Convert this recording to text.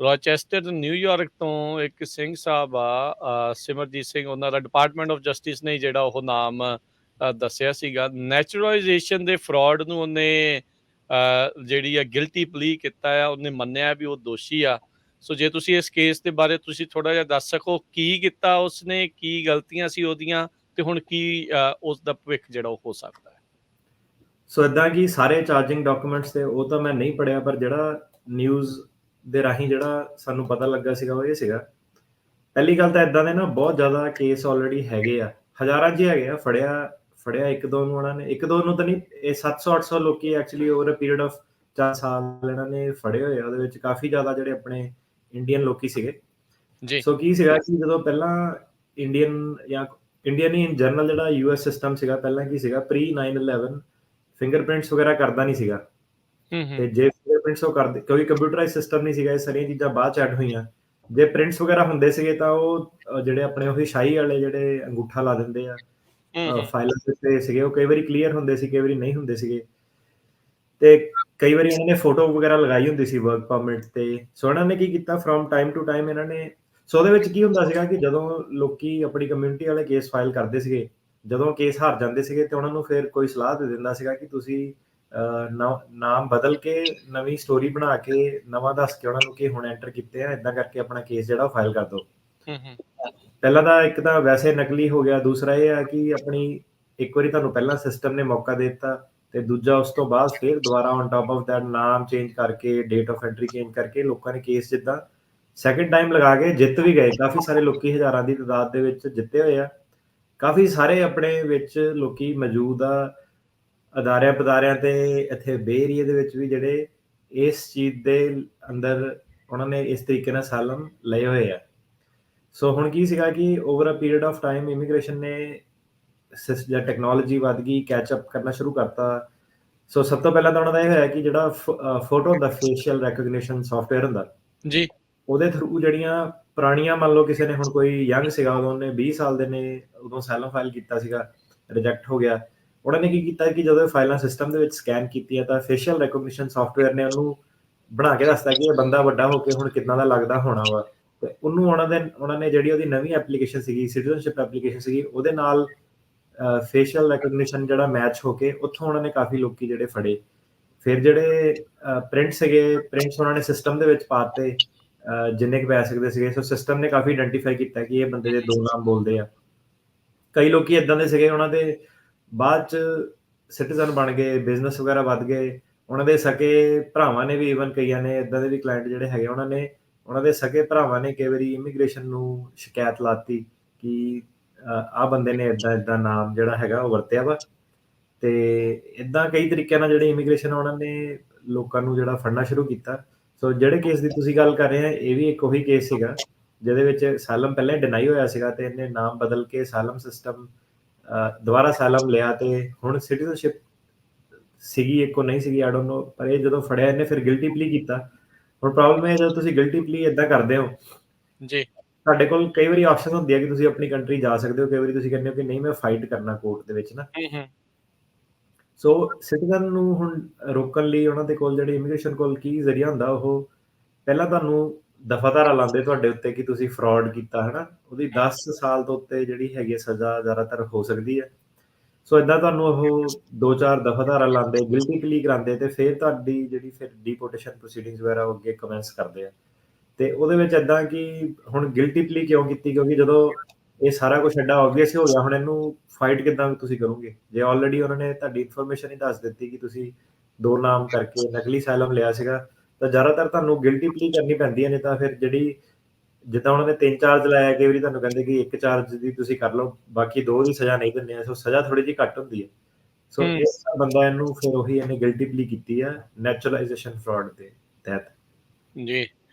Rochester New York ਤੋਂ ਇੱਕ ਸਿੰਘ ਸਾਹਿਬ ਆ ਸਿਮਰਜੀਤ ਸਿੰਘ, ਉਹਨਾਂ ਦਾ ਡਿਪਾਰਟਮੈਂਟ ਆਫ ਜਸਟਿਸ ਨੇ ਜਿਹੜਾ ਉਹ ਨਾਮ ਦੱਸਿਆ ਸੀਗਾ। ਨੈਚੁਰਲਾਈਜੇਸ਼ਨ ਦੇ ਫਰਾਡ ਨੂੰ ਉਹਨੇ ਜਿਹੜੀ ਆ ਗਿਲਟੀ ਪਲੀ ਕੀਤਾ ਆ, ਉਹਨੇ ਮੰਨਿਆ ਵੀ ਉਹ ਦੋਸ਼ੀ ਆ। ਸੋ ਜੇ ਤੁਸੀਂ ਇਸ ਕੇਸ ਦੇ ਬਾਰੇ ਤੁਸੀਂ ਥੋੜ੍ਹਾ ਜਿਹਾ ਦੱਸ ਸਕੋ, ਕੀ ਕੀਤਾ ਉਸਨੇ, ਕੀ ਗਲਤੀਆਂ ਸੀ ਉਹਦੀਆਂ, ਤੇ ਹੁਣ ਕੀ ਉਸ ਦਾ ਭਵਿੱਖ ਜਿਹੜਾ ਉਹ ਹੋ ਸਕਦਾ ਹੈ। ਸੋ ਇੱਦਾਂ ਕਿ ਸਾਰੇ ਚਾਰਜਿੰਗ ਡਾਕੂਮੈਂਟਸ ਤੇ ਉਹ ਤਾਂ ਮੈਂ ਨਹੀਂ ਪੜ੍ਹਿਆ, ਪਰ ਜਿਹੜਾ ਨਿਊਜ਼ ਦੇ ਰਾਹੀਂ ਜਿਹੜਾ ਸਾਨੂੰ ਪਤਾ ਲੱਗਾ ਸੀਗਾ ਉਹ ਇਹ ਸੀਗਾ। ਪਹਿਲੀ ਗੱਲ ਤਾਂ ਇੱਦਾਂ ਦੇ ਨਾ ਬਹੁਤ ਜ਼ਿਆਦਾ ਕੇਸ ਆਲਰੇਡੀ ਹੈਗੇ ਆ, ਹਜ਼ਾਰਾਂ 'ਚ ਹੈਗੇ ਆ। ਫੜਿਆ ਇੱਕ ਦੋ ਨੂੰ ਉਹਨਾਂ ਨੇ, ਇੱਕ ਦੋ ਨੂੰ ਤਾਂ ਨਹੀਂ, ਇਹ 700-800 ਲੋਕੀ actually over a period of 4 ਸਾਲ ਇਹਨਾਂ ਨੇ ਫੜੇ ਹੋਏ ਆ। ਉਹਦੇ ਵਿੱਚ ਕਾਫੀ ਜ਼ਿਆਦਾ ਜਿਹੜੇ ਆਪਣੇ ਇੰਡੀਅਨ ਲੋਕੀ ਸੀਗੇ। ਜੀ। ਸੋ ਕੀ ਸੀਗਾ ਕਿ ਜਦੋਂ ਪਹਿਲਾਂ ਇੰਡੀਅਨ ਹੀ ਇਨ ਜਨਰਲ ਜਿਹੜਾ US ਸਿਸਟਮ ਸੀਗਾ, ਪਹਿਲਾਂ ਕੀ ਸੀਗਾ, ਪ੍ਰੀ 9/11 ਫਿੰਗਰਪ੍ਰਿੰਟਸ ਵਗੈਰਾ ਕਰਦਾ ਨਹੀਂ ਸੀਗਾ। ਤੇ ਜੇ ਫਿੰਗਰਪ੍ਰਿੰਟਸ ਉਹ ਕਰਦੇ, ਕਿਉਂਕਿ ਕੰਪਿਊਟਰਾਈਜ਼ ਸਿਸਟਮ ਨਹੀਂ ਸੀਗਾ, ਇਹ ਸਾਰੀਆਂ ਚੀਜ਼ਾਂ ਬਾਅਦ ਚ ਐਡ ਹੋਈਆਂ। ਜੇ ਪ੍ਰਿੰਟਸ ਵਗੈਰਾ ਹੁੰਦੇ ਸੀਗੇ ਤਾਂ ਉਹ ਜਿਹੜੇ ਆਪਣੇ ਉਹੀ ਸ਼ਾਹੀ ਵਾਲੇ ਜਿਹੜੇ ਅੰਗੂਠਾ ਲਾ ਦਿੰਦੇ ਆ ਫਾਈਲਾਂ ਤੇ ਸੀਗੇ, ਉਹ ਕਈ ਵਾਰੀ ਕਲੀਅਰ ਹੁੰਦੇ ਸੀ, ਕਈ ਵਾਰੀ ਨਹੀਂ ਹੁੰਦੇ ਸੀਗੇ। ਤੇ ਕਈ ਵਾਰੀ ਉਹਨਾਂ ਨੇ ਫੋਟੋ ਵਗੈਰਾ ਲਗਾਈ ਹੁੰਦੀ ਸੀ ਵਰਕ ਪਰਮਿਟ ਤੇ। ਸੋ ਇਹਨਾਂ ਨੇ ਕੀ ਕੀਤਾ, ਫਰੋਮ ਟਾਈਮ ਟੂ ਟਾਈਮ ਇਹਨਾਂ ਨੇ, ਸੋ ਉਹਦੇ ਵਿੱਚ ਕੀ ਹੁੰਦਾ ਸੀਗਾ ਕਿ ਜਦੋਂ ਲੋਕੀ ਆਪਣੀ ਕਮਿਊਨਿਟੀ ਵਾਲੇ ਕੇਸ ਫਾਈਲ ਕਰਦੇ ਸੀਗੇ, ਜਦੋਂ ਕੇਸ ਹਾਰ ਜਾਂਦੇ ਸੀਗੇ ਤੇ ਉਹਨਾਂ ਨੂੰ ਫਿਰ ਕੋਈ ਸਲਾਹ ਦੇ ਦਿੰਦਾ ਸੀਗਾ ਕਿ ਤੁਸੀਂ ਨਾਮ ਬਦਲ ਕੇ ਨਵੀਂ ਸਟੋਰੀ ਬਣਾ ਕੇ ਨਵਾਂ ਦੱਸ ਕੇ ਉਹਨਾਂ ਨੂੰ ਕਿ ਹੁਣ ਐਂਟਰ ਕੀਤੇ ਆ, ਏਦਾਂ ਕਰਕੇ ਆਪਣਾ ਕੇਸ ਜਿਹੜਾ ਫਾਈਲ ਕਰ ਦਿਓ। ਪਹਿਲਾਂ ਤਾਂ ਇੱਕ ਤਾਂ ਵੈਸੇ ਨਕਲੀ ਹੋ ਗਿਆ, ਦੂਸਰਾ ਇਹ ਆ ਕਿ ਆਪਣੀ ਇੱਕ ਵਾਰੀ ਤੁਹਾਨੂੰ ਪਹਿਲਾਂ ਸਿਸਟਮ ਨੇ ਮੌਕਾ ਦੇ ਦਿੱਤਾ, ਤੇ ਦੂਜਾ ਉਸ ਤੋਂ ਬਾਅਦ ਫਿਰ ਦੁਬਾਰਾ ਔਨ ਟਾਪ ਆਫ ਦੈਟ ਨਾਮ ਚੇਂਜ ਕਰਕੇ, ਡੇਟ ਆਫ ਐਂਟਰੀ ਚੇਂਜ ਕਰਕੇ ਲੋਕਾਂ ਨੇ ਕੇਸ ਜਿੱਦਾਂ ਸੈਕਿੰਡ ਟਾਈਮ ਲਗਾ ਕੇ ਜਿੱਤ ਵੀ ਗਏ। ਕਾਫੀ ਸਾਰੇ ਲੋਕੀ, ਹਜ਼ਾਰਾਂ ਦੀ ਤਾਦਾਦ ਦੇ ਵਿੱਚ ਜਿੱਤੇ ਹੋਏ ਆ। ਕਾਫੀ ਸਾਰੇ ਆਪਣੇ ਵਿੱਚ ਲੋਕੀ ਮੌਜੂਦ ਆ ਅਦਾਰਿਆਂ ਤੇ ਇੱਥੇ ਬੇ ਏਰੀਏ ਦੇ ਵਿੱਚ ਵੀ, ਜਿਹੜੇ ਇਸ ਚੀਜ਼ ਦੇ ਅੰਦਰ ਉਹਨਾਂ ਨੇ ਇਸ ਤਰੀਕੇ ਨਾਲ ਸਾਲਮ ਲਏ ਹੋਏ ਆ। ਸੋ ਹੁਣ ਕੀ ਸੀਗਾ ਕਿ over a period of time immigration ਨੇ ਜਾਂ ਟੈਕਨੋਲੋਜੀ ਵੱਧ ਗਈ, ਕੈਚਅਪ ਕਰਨਾ ਸ਼ੁਰੂ ਕਰਤਾ। ਸੋ ਸਭ ਤੋਂ ਪਹਿਲਾਂ ਤਾਂ ਉਹਨਾਂ ਦਾ ਇਹ ਹੋਇਆ ਕਿ ਜਿਹੜਾ ਫੋਟੋ ਹੁੰਦਾ, ਫੇਸ਼ੀਅਲ ਰੈਕਗਨੀਸ਼ਨ ਸੌਫਟਵੇਅਰ ਹੁੰਦਾ ਜੀ, ਉਹਦੇ ਥਰੂ ਜਿਹੜੀਆਂ ਪੁਰਾਣੀਆਂ, ਮੰਨ ਲਓ ਕਿਸੇ ਨੇ ਹੁਣ ਕੋਈ ਯੰਗ ਸੀਗਾ ਉਦੋਂ, ਉਹਨੇ 20 ਸਾਲ ਦੇ ਨੇ ਉਦੋਂ ਸੈਲਮ ਫਾਈਲ ਕੀਤਾ ਸੀਗਾ, ਰਿਜੈਕਟ ਹੋ ਗਿਆ। ਉਹਨਾਂ ਨੇ ਕੀ ਕੀਤਾ ਕਿ ਜਦੋਂ ਫਾਈਲਾਂ ਸਿਸਟਮ ਦੇ ਵਿੱਚ ਸਕੈਨ ਕੀਤੀਆਂ ਤਾਂ ਫੇਸ਼ੀਅਲ ਰੈਕਗਨੀਸ਼ਨ ਸੌਫਟਵੇਅਰ ਨੇ ਉਹਨੂੰ ਬਣਾ ਕੇ ਦੱਸਦਾ ਕਿ ਇਹ ਬੰਦਾ ਵੱਡਾ ਹੋ ਕੇ ਹੁਣ ਕਿੱਦਾਂ ਦਾ ਲੱਗਦਾ ਹੋਣਾ ਵਾ। ਤੇ ਉਹਨੂੰ ਉਹਨਾਂ ਨੇ ਜਿਹੜੀ ਉਹਦੀ ਨਵੀਂ ਐਪਲੀਕੇਸ਼ਨ ਸੀਗੀ, ਸਿਟੀਜ਼ਨਸ਼ਿਪ ਐਪਲੀਕੇਸ਼ਨ ਸੀਗੀ, ਉਹਦੇ ਨਾਲ ਫੇਸ਼ੀਅਲ ਰੈਕਗਨੀਸ਼ਨ ਜਿਹੜਾ ਮੈਚ ਹੋ ਕੇ ਉੱਥੋਂ ਉਹਨਾਂ ਨੇ ਕਾਫੀ ਲੋਕੀ ਜਿਹੜੇ ਫੜੇ। ਫਿਰ ਜਿਹੜੇ ਪ੍ਰਿੰਟ ਸੀਗੇ, ਪ੍ਰਿੰਟਸ ਉਹਨਾਂ ਨੇ ਸਿਸਟਮ ਦੇ ਵਿੱਚ ਪਾਤੇ ਜਿੰਨੇ ਕੁ ਪੈ ਸਕਦੇ ਸੀਗੇ। ਸੋ ਸਿਸਟਮ ਨੇ ਕਾਫੀ ਆਇਡੈਂਟੀਫਾਈ ਕੀਤਾ ਕਿ ਇਹ ਬੰਦੇ ਦੇ ਦੋ ਨਾਮ ਬੋਲਦੇ ਆ। ਕਈ ਲੋਕੀ ਇਦਾਂ ਦੇ ਸੀਗੇ, ਉਹਨਾਂ ਦੇ ਬਾਅਦ ਚ ਸਿਟੀਜ਼ਨ ਬਣ ਗਏ, ਬਿਜ਼ਨਸ ਵਗੈਰਾ ਵੱਧ ਗਏ। ਉਹਨਾਂ ਦੇ ਸਕੇ ਭਰਾਵਾਂ ਨੇ ਵੀ, ਈਵਨ ਕਈਆਂ ਨੇ ਇਦਾਂ ਦੇ ਵੀ ਕਲਾਇੰਟ ਜਿਹੜੇ ਹੈਗੇ, ਉਹਨਾਂ ਦੇ ਸਕੇ ਭਰਾਵਾਂ ਨੇ ਕਈ ਵਾਰੀ ਇਮੀਗ੍ਰੇਸ਼ਨ ਨੂੰ ਸ਼ਿਕਾਇਤ ਲਾਤੀ ਕਿ ਆਹ ਬੰਦੇ ਨੇ ਇਦਾਂ ਨਾਮ ਜਿਹੜਾ ਹੈਗਾ ਉਹ ਵਰਤਿਆ ਵਾ। ਤੇ ਇਦਾਂ ਕਈ ਤਰੀਕਿਆਂ ਨਾਲ ਜਿਹੜੇ ਇਮੀਗ੍ਰੇਸ਼ਨ ਉਹਨਾਂ ਨੇ ਲੋਕਾਂ ਨੂੰ ਜਿਹੜਾ ਫੜਨਾ ਸ਼ੁਰੂ ਕੀਤਾ। ਸੋ ਜਿਹੜੇ ਕੇਸ ਦੀ ਤੁਸੀਂ ਗੱਲ ਕਰ ਰਹੇ ਆ, ਇਹ ਵੀ ਇੱਕ ਉਹੀ ਕੇਸ ਸੀਗਾ ਜਿਹਦੇ ਵਿੱਚ ਸਾਲਮ ਪਹਿਲਾਂ ਡਿਨਾਈ ਹੋਇਆ ਸੀਗਾ ਤੇ ਇਹਨੇ ਨਾਮ ਬਦਲ ਕੇ ਸਾਲਮ ਸਿਸਟਮ ਦੁਬਾਰਾ ਸਾਲਮ ਲਿਆ ਤੇ ਹੁਣ ਸਿਟੀਜ਼ਨਸ਼ਿਪ ਸੀਗੀ ਇੱਕੋ ਨਹੀਂ ਸੀਗੀ, ਆਈ ਡੋਨਟ ਨੋ। ਪਰ ਇਹ ਜਦੋਂ ਫੜਿਆ ਇਹਨੇ ਫਿਰ ਗਿਲਟੀ ਪਲੀ ਕੀਤਾ। ਹੁਣ ਪ੍ਰੋਬਲਮ ਇਹ, ਜਦੋਂ ਤੁਸੀਂ ਗਿਲਟੀ ਪਲੀ ਏਦਾਂ ਕਰਦੇ ਹੋ ਜੀ, ਤੁਹਾਡੇ ਕੋਲ ਕਈ ਵਾਰੀ ਆਪਸ਼ਨ ਹੁੰਦੀ ਹੈ ਕਿ ਤੁਸੀਂ ਆਪਣੀ ਕੰਟਰੀ ਜਾ ਸਕਦੇ ਹੋ, ਕਈ ਵਾਰੀ ਤੁਸੀਂ ਕਹਿੰਦੇ ਹੋ ਕਿ ਨਹੀਂ ਮੈਂ ਫਾਈਟ ਕਰਨਾ ਕੋਰਟ ਦੇ ਵਿੱਚ ਨਾ। ਸੋ ਸਿਟੀਜ਼ਨ ਨੂੰ ਹੁਣ ਰੋਕਣ ਲਈ ਉਹਨਾਂ ਦੇ ਕੋਲ ਜਿਹੜੀ ਇਮੀਗ੍ਰੇਸ਼ਨ ਕੋਲ ਕੀ ਜ਼ਰੀਆ ਹੁੰਦਾ, ਉਹ ਪਹਿਲਾਂ ਤੁਹਾਨੂੰ ਦਫਾਦਾਰਾ ਲਾਉਂਦੇ ਤੁਹਾਡੇ ਉੱਤੇ ਕਿ ਤੁਸੀਂ ਫਰਾਡ ਕੀਤਾ ਹੈ ਨਾ, ਉਹਦੀ 10 ਸਾਲ ਤੋਂ ਉੱਤੇ ਜਿਹੜੀ ਹੈਗੀ ਸਜ਼ਾ ਜ਼ਿਆਦਾਤਰ ਹੋ ਸਕਦੀ ਹੈ। ਸੋ ਇਦਾਂ ਤੁਹਾਨੂੰ ਉਹ 2-4 ਦਫਾਦਾਰਾ ਲਾਉਂਦੇ, ਗਿਲਟੀ ਪਲੀ ਕਰਾਉਂਦੇ ਤੇ ਫਿਰ ਤੁਹਾਡੀ ਜਿਹੜੀ ਫਿਰ ਡੀਪੋਰਟੇਸ਼ਨ ਪ੍ਰੋਸੀਡਿੰਗਸ ਵਗੈਰਾ ਉਹ ਅੱਗੇ ਕਮੈਂਸ ਕਰਦੇ ਆ। ਤੇ ਉਹਦੇ ਵਿੱਚ ਇਦਾਂ ਕਿ ਹੁਣ ਗਿਲਟੀ ਪਲੀ ਕਿਉਂ ਕੀਤੀ, ਕਿਉਂਕਿ ਜਦੋਂ ਇਹ ਸਾਰਾ ਕੁਝ ਐਡਾ ਆਬਵੀਅਸ ਹੋ ਗਿਆ, ਹੁਣ ਇਹਨੂੰ ਫਾਈਟ ਕਿੱਦਾਂ ਤੁਸੀਂ ਕਰੋਗੇ ਜੇ ਆਲਰੇਡੀ ਉਹਨਾਂ ਨੇ ਤੁਹਾਡੀ ਇਨਫੋਰਮੇਸ਼ਨ ਹੀ ਦੱਸ ਦਿੱਤੀ ਕਿ ਤੁਸੀਂ ਦੋ ਨਾਮ ਕਰਕੇ ਨਕਲੀ ਸਾਇਲਮ ਲਿਆ ਸੀਗਾ। ਤਾਂ ਜ਼ਿਆਦਾਤਰ ਤੁਹਾਨੂੰ ਗਿਲਟੀ ਪਲੀ ਕਰਨੀ ਪੈਂਦੀ ਹੈ, ਨਹੀਂ ਤਾਂ ਫਿਰ ਜਿਹੜੀ ਜਿੱਦਾਂ ਉਹਨਾਂ ਨੇ 3 ਚਾਰਜ ਲਾਇਆ, ਕਈ ਵਾਰੀ ਤੁਹਾਨੂੰ ਕਹਿੰਦੇ ਕਿ 1 ਚਾਰਜ ਦੀ ਤੁਸੀਂ ਕਰ ਲਓ, ਬਾਕੀ 2 ਦੀ ਸਜ਼ਾ ਨਹੀਂ ਦਿੰਦੇ ਆ। ਸੋ ਸਜ਼ਾ ਥੋੜੀ ਜਿਹੀ ਘੱਟ ਹੁੰਦੀ ਹੈ। ਸੋ ਇਸ ਬੰਦਾ ਇਹਨੂੰ ਫਿਰ ਉਹੀ ਇਹਨੇ ਗਿਲਟੀ ਪਲੀ ਕੀਤੀ ਹੈ ਨੈਚੁਰਲਾਈਜੇਸ਼ਨ ਫਰਾਡ ਦੇ ਤਹਿਤ। ਜੀ।